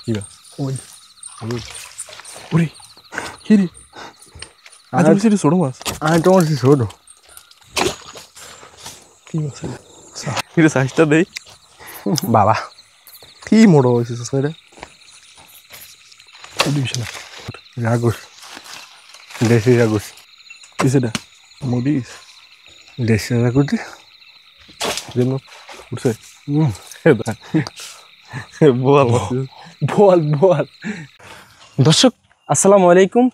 কি মাছ? ওই ওরে কি রে? আজ আমি সেটা ছোট মাছ। আমি তোমার ছোট কি মাছ এটা? সাইজটা দেই বাবা। কি মোড়ো হয়েছে এটা? রাগুস, দেশি রাগুস। কি সেটা? মরিচ দেশি রাগুস যেন উঠছে বোয়াল মাছ। বল বল। দর্শক আসসালামু আলাইকুম।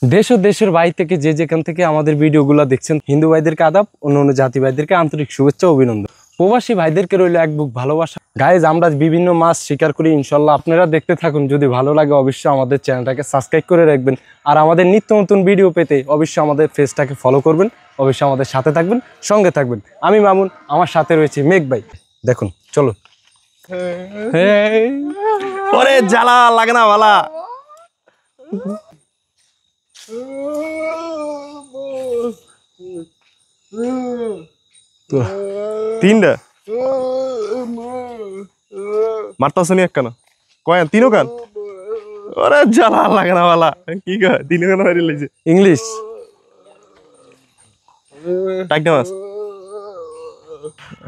দেশ ও দেশের বাইরে থেকে যে যেখান থেকে আমাদের ভিডিওগুলো দেখছেন, হিন্দু ভাইদেরকে আদাব, অন্য অন্য জাতি ভাইদেরকে আন্তরিক শুভেচ্ছা ও অভিনন্দন। প্রবাসী ভাইদেরকে রইল এক বুক ভালোবাসা। গাইজ, আমরা বিভিন্ন মাছ শিকার করি, ইনশাল্লাহ আপনারা দেখতে থাকুন। যদি ভালো লাগে অবশ্যই আমাদের চ্যানেলটাকে সাবস্ক্রাইব করে রাখবেন, আর আমাদের নিত্য নতুন ভিডিও পেতে অবশ্যই আমাদের পেজটাকে ফলো করবেন, অবশ্যই আমাদের সাথে থাকবেন, সঙ্গে থাকবেন। আমি মামুন, আমার সাথে রয়েছে মেঘ ভাই। দেখুন, চলো। ওরে জ্বালা লাগে না বালা। তিনটা মারতাছ নি এক কানা কয়েন তিনও কান। ওরে জ্বালা লাগে না বালা। কি কয় তিনও কান মারি লাইছে ইংলিশ টাইটা মাছ।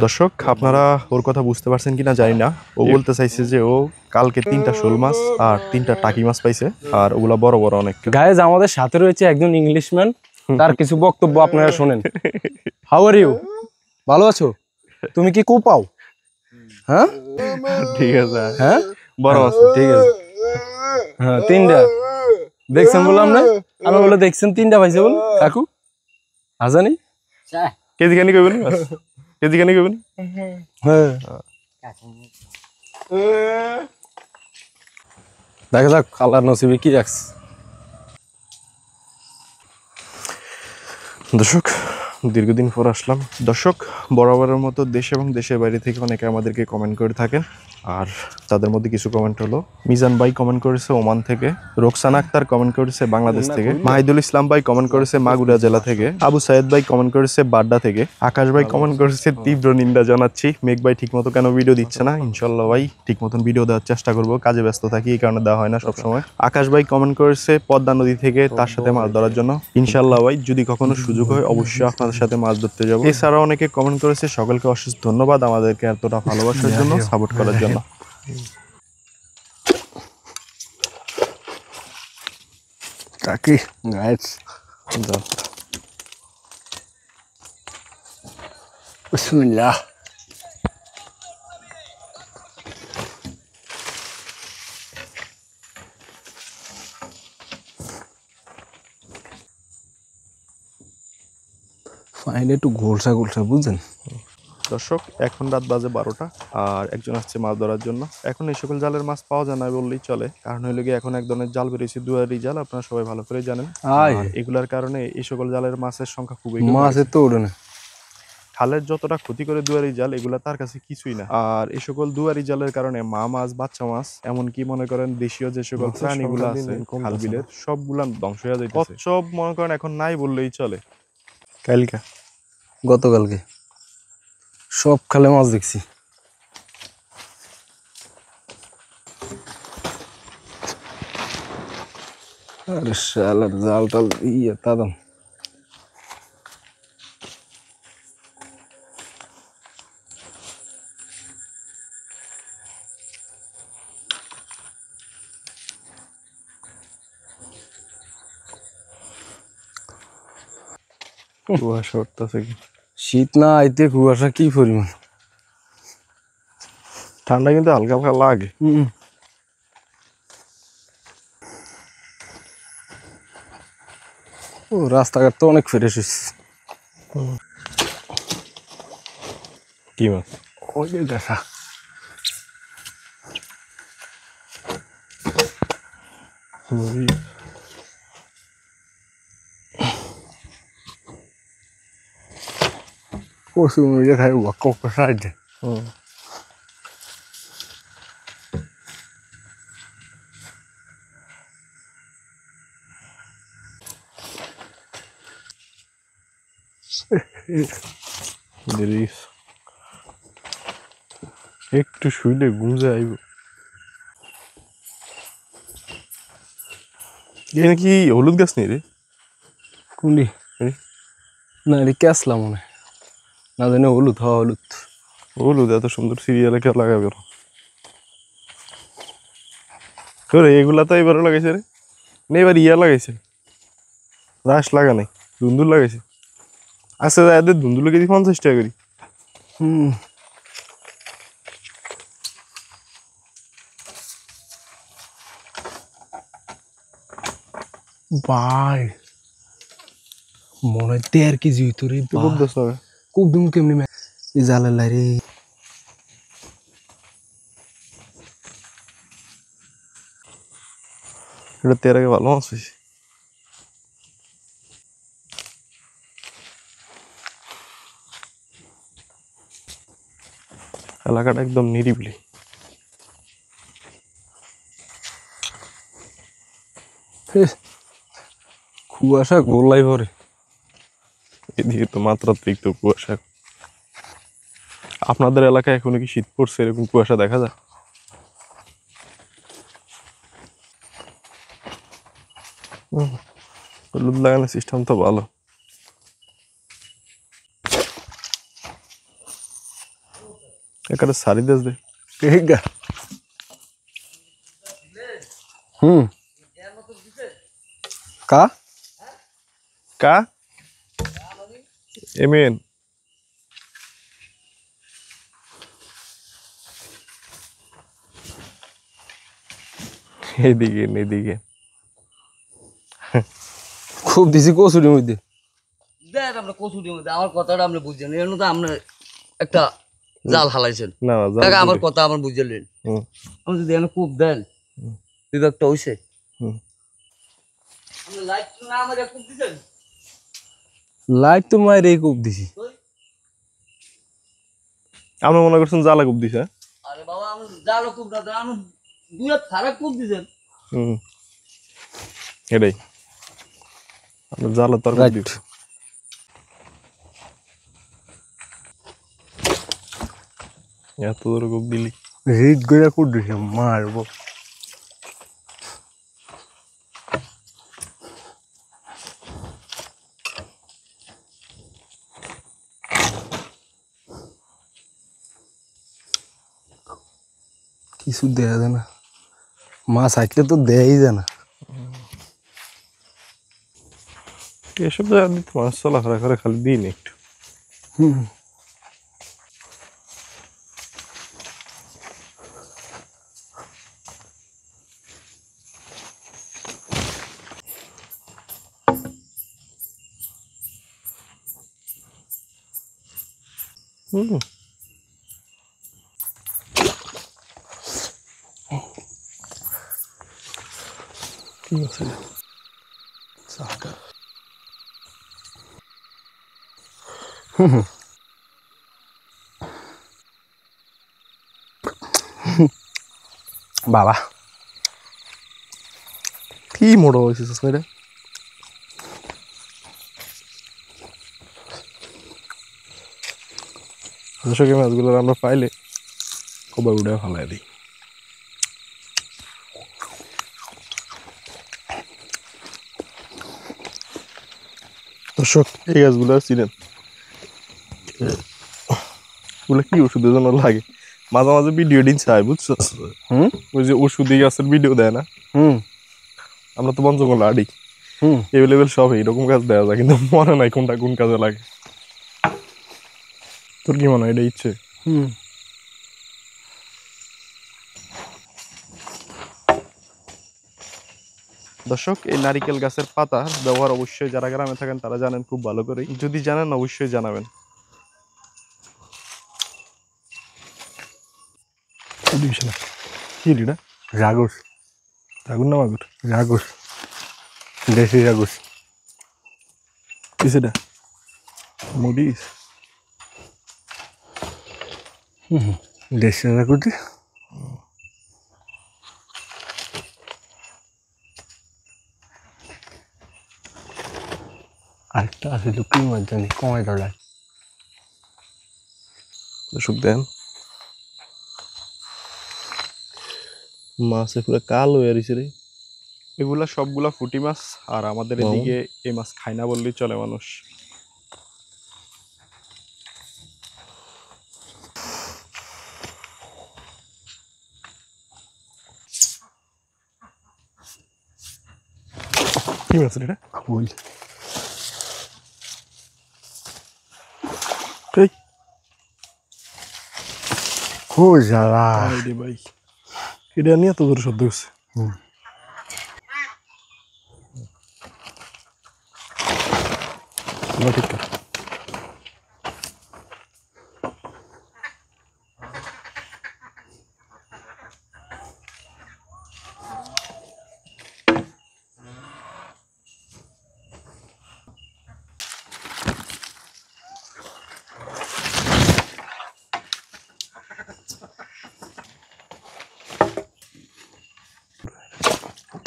দর্শক আপনারা ওর কথা বুঝতে পারছেন কিনা জানি না। ও বলতে চাইছে যে ও কালকে 3টা শোল মাছ আর 3টা টাকি মাছ পাইছে, আর ওগুলা বড় বড় অনেক। গাইজ, আমাদের সাথে রয়েছে একজন ইংলিশম্যান, তার কিছু বক্তব্য আপনারা শোনেন। How are you? ভালো আছো? তুমি কি কু পাও? হ্যাঁ ঠিক আছে, হ্যাঁ বড় মাছ ঠিক আছে। হ্যাঁ 3টা দেখছেন বললাম না, আমি বলে দেখছেন 3টা পাইছে বল কাকু। আজানি কেজি খানি কইবেন মাছ, কেজি খানি কইবেন। হ্যাঁ দেখা যাক আল্লাহর নসিবে কি রাখছে। দর্শক দীর্ঘদিন পর আসলাম। দর্শক বরাবরের মতো দেশ এবং দেশের বাইরে থেকে অনেকে আমাদেরকে কমেন্ট করে থাকেন, আর তাদের মধ্যে কিছু কমেন্ট হলো, মিজান ভাই কমেন্ট করেছে ওমান থেকে, রোকসানা আক্তার কমেন্ট করেছে বাংলাদেশ থেকে, মাহিদুল ইসলাম ভাই কমেন্ট করেছে মাগুরা জেলা থেকে, আবু সাইদ ভাই কমেন্ট করেছে বাড্ডা থেকে, আকাশ ভাই কমেন্ট করেছে তীব্র নিন্দা জানাচ্ছি, মেঘ ভাই ঠিকমতো কেন ভিডিও দিচ্ছে না। ইনশাল্লাহ ভাই ঠিক মতন ভিডিও দেওয়ার চেষ্টা করবো, কাজে ব্যস্ত থাকি এই কারণে দেওয়া হয় না সবসময়। আকাশ ভাই কমেন্ট করেছে পদ্মা নদী থেকে তার সাথে মাছ ধরার জন্য। ইনশাল্লাহ ভাই যদি কখনো সুযোগ হয় অবশ্যই আপনাদের সাথে মাছ ধরতে যাবো। এছাড়াও অনেকে কমেন্ট করেছে, সকলকে অশেষ ধন্যবাদ আমাদেরকে এতটা ভালোবাসার জন্য, সাপোর্ট করার জন্য। কাকি গাইজ, বিসমিল্লাহ। ফাইলে একটু গোলসা গোলসা বুঝছেন। দর্শক এখন রাত বাজে 12টা, আর একজন আসছে মাছ ধরার জন্য। এখন এই সকল জালের মাছ পাওয়া যায় না বললেই চলে, কারণ হইলে গিয়ে এখন এক ধরনের জাল বেরিয়েছে, দুয়ারি জাল, আপনারা সবাই ভালো করে জানেন। আর এগুলার কারণে এই সকল জালের মাছের সংখ্যা খুবই কম। মাছের তো ওঠে না। খালের যতটা ক্ষতি করে দুয়ারি জাল, এগুলা তার কাছে কিছুই না। আর এই সকল দুয়ারি জালের কারণে মা মাছ, বাচ্চা মাছ, এমনকি মনে করেন দেশীয় যে সকল প্রাণীগুলো আছে খাল বিলের, সবগুলা ধ্বংস হয়ে যাইতেছে। সব মনে করেন এখন নাই বললেই চলে। কালকা গতকালকে সব খালে মাছ দেখছি। আরে শালার জাল টাল ইয়ে তাদম। কুয়াশা উঠতেছে কি? শীত না আইতে কুয়াশা কি পরিমাণ। ঠান্ডা কিন্তু হালকা হালকা লাগে। ও রাস্তাঘাট তো অনেক ফ্রেশ হয়েছে। কি মাছ? ওই যে দেখা কচু মুড়ি খাই কক সাইডে। একটু শুইলে ঘুম যায় আইব। এখানে কি হলুদ গাছ নেই রে? কোনটি? এই। না এটা ক্যাসলা মনে হয়। না জানি হলুদ, হ্যাঁ হলুদ। হলুদ এত সুন্দর সিরিয়ালে কেউ লাগাবে না। তোরে এগুলা তো এবারও লাগাইছে রে, না এবার ইয়া লাগাইছে, রাস লাগা নাই, ধুন্দুল লাগাইছে। আচ্ছা এদের ধুন্দুল কেজি 50 টাকা করি। হুম। ভাই মনে হয় 1.5 কেজি হইতো রে। তুই খুব দোষ হবে। খুব দিন কেমনি এই জালাল রে। এটা তের আগে ভালো মাছ হয়েছে। এলাকাটা একদম নিরিবিলি। কুয়াশা গোলাই ভরে। এদিকে তো মাত্রাতিরিক্ত কুয়াশা। আপনাদের এলাকায় এখনো কি শীত পড়ছে এরকম কুয়াশা দেখা যায়? হলুদ লাগানোর সিস্টেম তো ভালো। এখানে সারি দেশ দে। হুম। কা কা এমেন এদিকে এদিকে খুব দিছি কচুরির মধ্যে। দেখ আমরা কচুরির মধ্যে আমার কথাটা আপনি বুঝছেন, এর মধ্যে আপনি একটা জাল হালাইছেন। না না জাল কাকা আমার দিলে। কথা আমার বুঝলেন, হুম আমি যদি এখানে কূপ দেন বিভাগটা হইছে। হুম। আপনি লাইট না আমাকে কূপ দিছেন। লাইট তো মায়ের এই কূপ দিছি। আমরা মনে করছেন জ্বালা খুব দিছে। আরে বাবা আমি জালও কূপ না দেন, আমি দুয়া থারা কূপ দিছেন। হুম এটাই আমরা জ্বালা তরকারি রাইট। দিচ্ছি। এত দূর খুব দিলি হিট গইরা কূপ দিছি মারবো। কিছু দেয়া যায় না, মাছ হাঁটলে তো দেয়াই যায় না। এসব জায়গা দিতে মাছ চলাফেরা করে খালি দিন একটু। হুম। হুম ঠিক আছে। বাবা কি মোড়ো হয়েছে এটা? দর্শক এই মাছগুলো আমরা পাইলে কবার উঠে ফেলাই দিই। দর্শক এই গাছগুলো চিনেন, এগুলো কি ওষুধের জন্য লাগে? মাঝে মাঝে ভিডিও দিন চাই বুঝছো, হুম ওই যে ওষুধি গাছের ভিডিও দেয় না, হুম আমরা তো পঞ্চগড় আডি হুম। এভেলেবেল সব এইরকম গাছ দেওয়া যায়, কিন্তু মনে নাই কোনটা কোন কাজে লাগে। তোর কি মনে হয় এটা ইচ্ছে? হুম। দর্শক এই নারিকেল গাছের পাতার ব্যবহার অবশ্যই যারা গ্রামে থাকেন তারা জানেন খুব ভালো করে, যদি জানেন অবশ্যই জানাবেন। কি লিডা? রাগুস। আগুন না মাগুর? রাগুস, দেশি রাগুস। কি সেটা? মরিচ? দেশি রাগুস। আরেকটা আছে কি মাছ জানি কমাই ধরায়। দর্শক দেন মাছে পুরো কালো হয়ে রয়েছে রে। এগুলা সবগুলা পুঁটি মাছ, আর আমাদের এদিকে এই মাছ খায় না বললেই চলে মানুষ। কি মাছ রে এটা? ওই এই ও জ্বালা। ভাই রে ভাই, এটা নিয়ে তো জোরে শব্দ হচ্ছে। ঠিক আছে।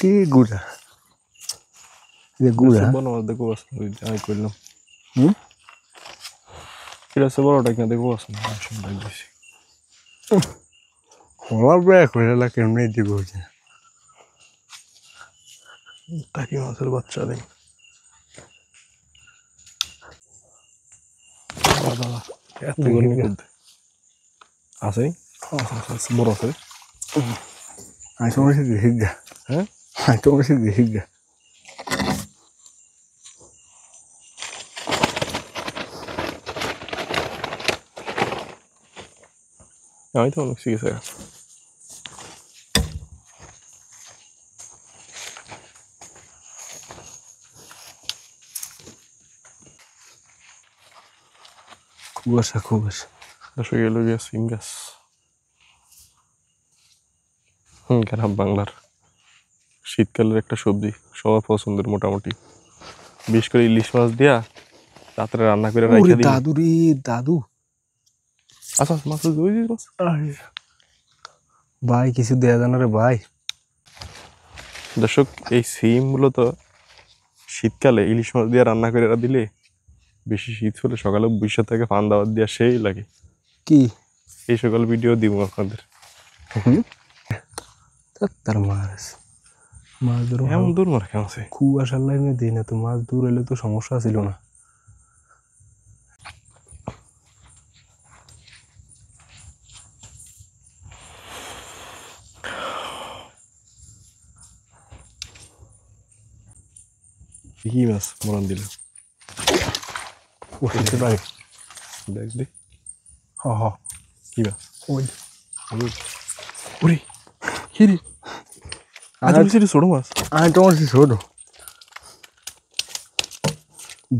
কি গুড়া, যে গুড়া বড় মাছ দেখো আছে, ওই যাই করলাম। হুম এটা হচ্ছে বড়টা কিনা দেখবো আছে না, ডাক দিছি। আমার ব্যাগ হয়ে গেল কেমনি দিব টাকি মাছের বাচ্চা দেখ। দাদা এত গরম করতে আছে, বড় আছে। আমি তোমার সাথে দেখি গা, হ্যাঁ আমি তোমার সাথে দেখি গা। আমি তো অনেক শিখেছে। কুয়াশা কুয়াশা। দর্শক এলো গিয়ে সিম গাছ। গ্রাম বাংলার শীতকালের একটা সবজি, সবার পছন্দের মোটামুটি। বিশেষ করে ইলিশ মাছ দিয়া রাত্রে রান্না করে রাখা দিই। দাদু রে দাদু, আচ্ছা মাছ ওই যে মাছ। ভাই কিছু দেয়া জানা রে ভাই। দর্শক এই সিম মূলত শীতকালে ইলিশ মাছ দিয়ে রান্না করে দিলে, বেশি শীত হলে সকালে বৈশাখ থেকে ফান দাওয়াত দেওয়া সেই লাগে। কি এই সকল ভিডিও দিব আপনাদের। তার মাছ, মাছ ধরো এমন দূর মার কেমন আছে? কুয়াশার লাইনে দিই না তো, মাছ দূর এলে তো সমস্যা ছিল না। কি মাছ মরণ দিল? উঠতে পারি। দেখ দে হ হ, কি মাছ? ওই ওরে কি রে? আজ ছোট মাছ। আমি তোমার ছোট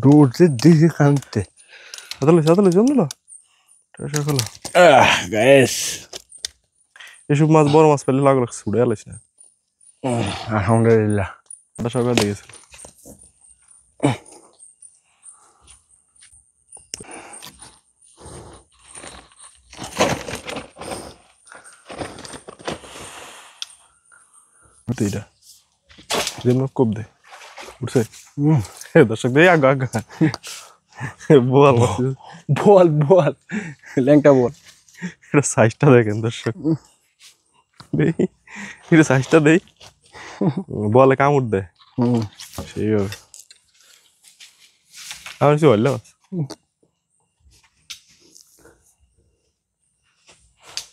দৌড়তে দিকে কানতে। সাঁতালে সাঁতালে জমলো না খোলা। গ্যাস এসব মাছ বড় মাছ পেলে লাগলো ছুড়ে আলিস না। আলহামদুলিল্লাহ। সকাল দেখেছিল এটা যেমন কোপ দে উঠছে। দর্শক দে আগা আগা বল বল বল, ল্যাংটা বল। এটা সাইজটা দেখেন দর্শক, দেই এটা সাইজটা দেই। বলে কামড় দেয় সেইভাবে। আমার কিছু বললো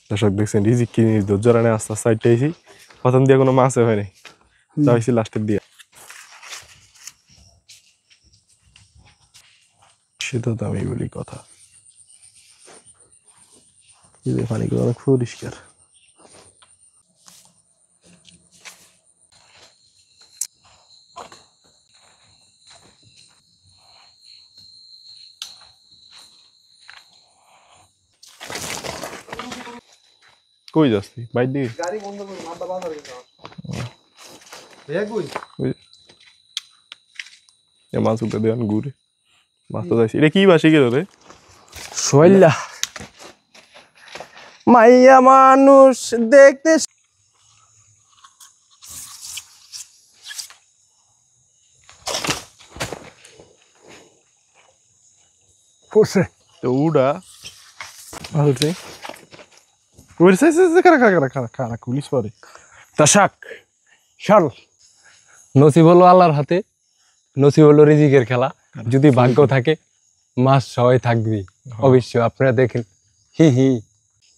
দর্শক দেখছেন রিজিক কি ধৈর্য রানে আস্তে আস্তে সাইডটা আইছি। প্রথম দিয়ে কোনো মাছে হয়নি, তা হয়েছি লাস্টের দিয়ে। সেটা তো আমি বলি কথা, পানিগুলো অনেক পরিষ্কার। কই যাচ্ছি বাইর দিকে? গাড়ি বন্ধ করে মাথা বাঁধা রেখে মাছ উঠে দেন ঘুরে মাছ তো যাইছি। এটা কি বাসি গেল রে? শৈলা মাইয়া মানুষ দেখতে পড়ছে তো উড়া মাছ উঠছে। ওই সাইজ কারা কারা কারা কারা কারা পুলিশ পরে তাশাক শাল নসিব হলো আল্লাহর হাতে, নসিব হলো রিজিকের খেলা। যদি ভাগ্য থাকে মাছ সবাই থাকবেই অবশ্যই। আপনারা দেখেন হি হি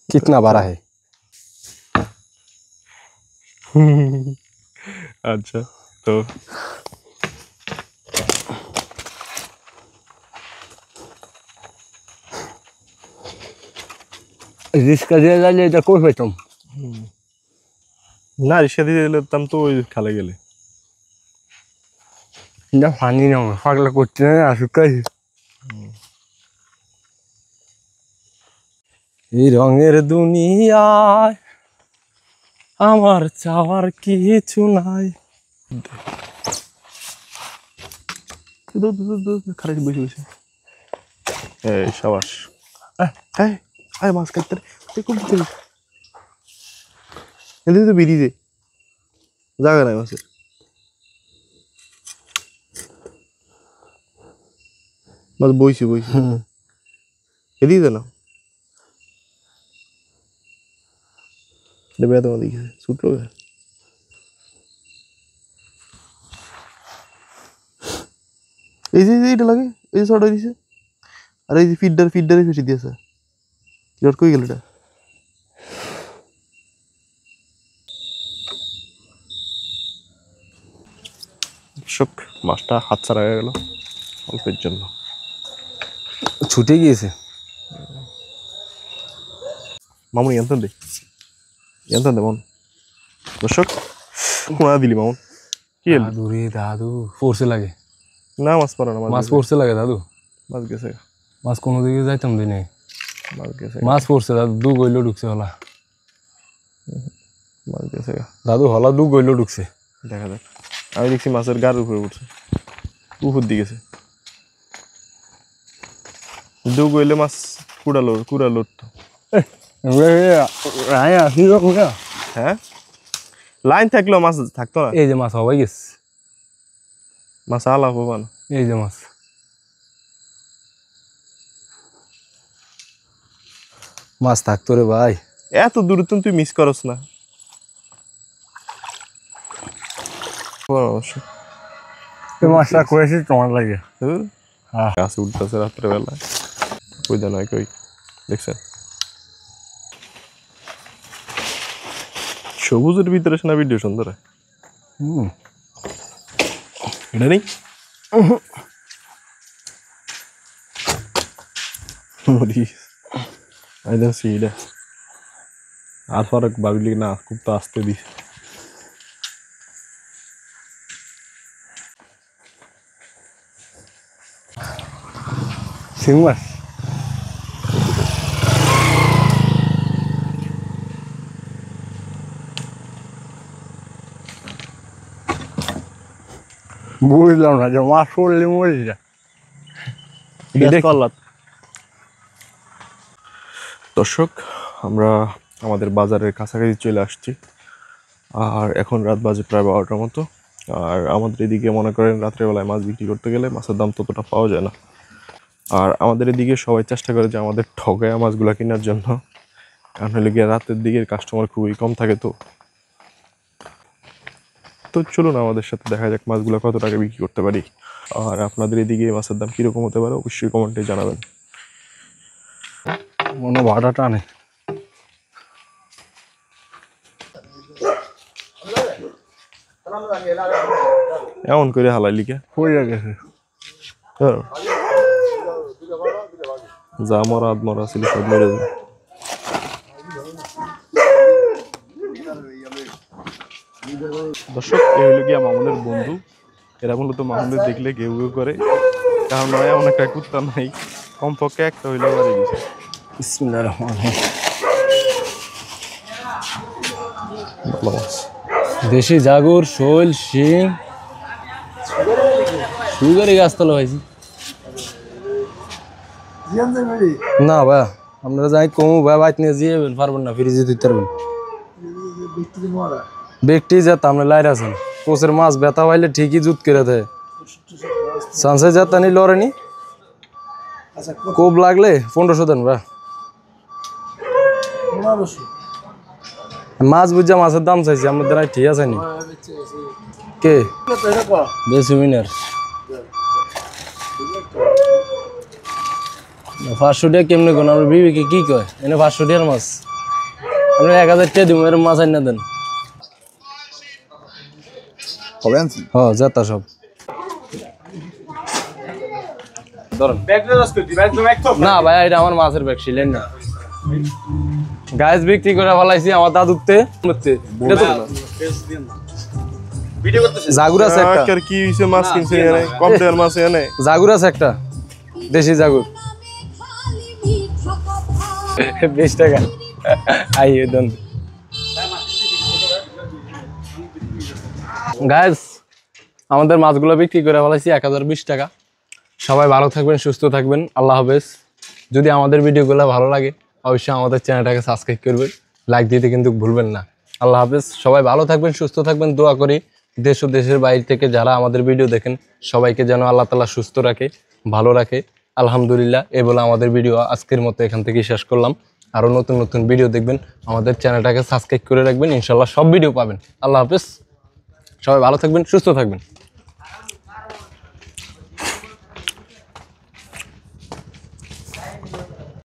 কিতনা বাড়া হে। আচ্ছা, তো রিস্কা দিয়ে যাইলে এটা কই পাইতাম। না রিক্সা দিয়ে যেতাম তো ওই খালে গেলে। না পানি না পাগলা করতে আসুকাই। এই রঙের দুনিয়ায় আমার চাওয়ার কিছু নাই। খালে বসে বসে এই সাবাস। আয় মাছ কাটতে খুব এদিকে তো বেরিয়ে জায়গা নাই মাছের। মাছ বইছি এদিকে না বেড়া তোমার দিকে ছুটলো এই যে এইটা লাগে, এই যে ছটা দিছে, আর এই যে ফিডারে ফেসে দিয়েছে। এবার কই গেল এটা? শোক মাছটা হাতছাড়া হয়ে গেল অল্পের জন্য, ছুটে গিয়েছে। মামুনি এনতেন দে মন। দর্শক কোনা দিলি মামুন কি এল? দাদু রে দাদু পড়ছে লাগে না মাছ পারা না, মাছ পড়ছে লাগে দাদু। মাছ গেছে, মাছ কোনো দিকে যাইতাম দিনে মাছ গেছে, মাছ পড়ছে দাদু। দু গইলো ঢুকছে হলা, মাছ গেছে। দাদু হলা দু গইলো ঢুকছে। দেখা যাক। আমি দেখছি মাছের গার উপরে উঠছে, উপর দিকে গেছে। দু গইলে মাছ কুড়ালো তো। হ্যাঁ লাইন থাকলেও মাছ থাকতো না। এই যে মাছ হবাই গেছে, মাছ আলাপ হবা না। এই যে মাছ। মাছ থাকতো রে ভাই। এত দূরে তুই মিস করস না। মাছটা করেছি তোমার লাগে। গাছ উঠতেছে রাত্রে বেলায়, ওই দেন কই দেখছেন সবুজের ভিতরে শোনা ভিডিও সুন্দর হয়। এটা নেই এটা আর ফারক ভাবলি না খুব তো আসতে দিস। শিং মাছ বুঝলাম না যে মাছ পড়লে মরে যায়। দর্শক আমরা আমাদের বাজারের কাছাকাছি চলে আসছি, আর এখন রাত বাজে প্রায় 12টার মতো। আর আমাদের এদিকে মনে করেন রাত্রেবেলায় মাছ বিক্রি করতে গেলে মাছের দাম ততটা পাওয়া যায় না। আর আমাদের এদিকে সবাই চেষ্টা করে যে আমাদের ঠগায়া মাছগুলো কেনার জন্য, কারণ হলে গিয়ে রাতের দিকে কাস্টমার খুবই কম থাকে। তো চলুন আমাদের সাথে দেখা যাক মাছগুলো কত টাকা বিক্রি করতে পারি। আর আপনাদের এদিকে মাছের দাম কীরকম হতে পারে অবশ্যই কমেন্টে জানাবেন। মনে ভাড়া টানে। এমন করে হালাই লিখে পড়ে গেছে। যা মরা আধ মরা ছিল সব মেরে যায়। দর্শক এই হলো গিয়া মামুনের বন্ধু। এরা মূলত মামুনের দেখলে গেউ গেউ করে, কারণ এমন একটা কুত্তা নাই, কমপক্ষে একটা হইলেও বাড়ি গেছে। বিসমিল্লাহির রহমানির রহিম। ভালো মাছ। দেশি জাগর, শোল, শিং, সুগারি গাছ তোলা হয়েছে। না ভাই আপনারা যাই কমু ভাই, বাইক নিয়ে যেয়ে পারবেন না, ফ্রিজে দিতে পারবেন। ব্যক্তি যাত আপনি লাইর আছেন কোচের মাছ ব্যথা পাইলে ঠিকই জুত করে দেয়। সানসে যাত আনি লড়েনি কোপ লাগলে 1500 দেন ভাই। মাছ বুঝা মাছের দাম চাইছি আমাদের আর ঠিক আছে নি কে বেশি উইনার 500 টাকা কেমনে কোন আমার বিবিকে কি কয় এনে 500 টাকার মাছ আমরা 1000 টাকা দিব এর মাছ আইনা দেন কবে আনছি হ্যাঁ যেতা সব ধরুন না ভাই এটা আমার মাছের ব্যাগ ছিলেন না গাছ বিক্রি করে ফেলাইছি আমার দাদুতে জাগুর আছে একটা আর কি হইছে মাছ কিনছে এনে কম টাকার মাছ এনে জাগুর আছে একটা দেশি জাগুর 20 টাকা আইয়ে দেন গাইস আমাদের মাছগুলো বিক্রি করে ফেলাইছি 1020 টাকা সবাই ভালো থাকবেন সুস্থ থাকবেন আল্লাহ হাফেজ যদি আমাদের ভিডিওগুলো ভালো লাগে অবশ্যই আমাদের চ্যানেলটাকে সাবস্ক্রাইব করবেন লাইক দিতে কিন্তু ভুলবেন না আল্লাহ হাফেজ সবাই ভালো থাকবেন সুস্থ থাকবেন দোয়া করি দেশ ও দেশের বাইরে থেকে যারা আমাদের ভিডিও দেখেন সবাইকে যেন আল্লাহ তাআলা সুস্থ রাখে ভালো রাখে আলহামদুলিল্লাহ এই বলে আমাদের ভিডিও আজকের মতো এখান থেকেই শেষ করলাম আরো নতুন নতুন ভিডিও দেখবেন আমাদের চ্যানেলটাকে সাবস্ক্রাইব করে রাখবেন ইনশাআল্লাহ সব ভিডিও পাবেন আল্লাহ হাফেজ সবাই ভালো থাকবেন সুস্থ থাকবেন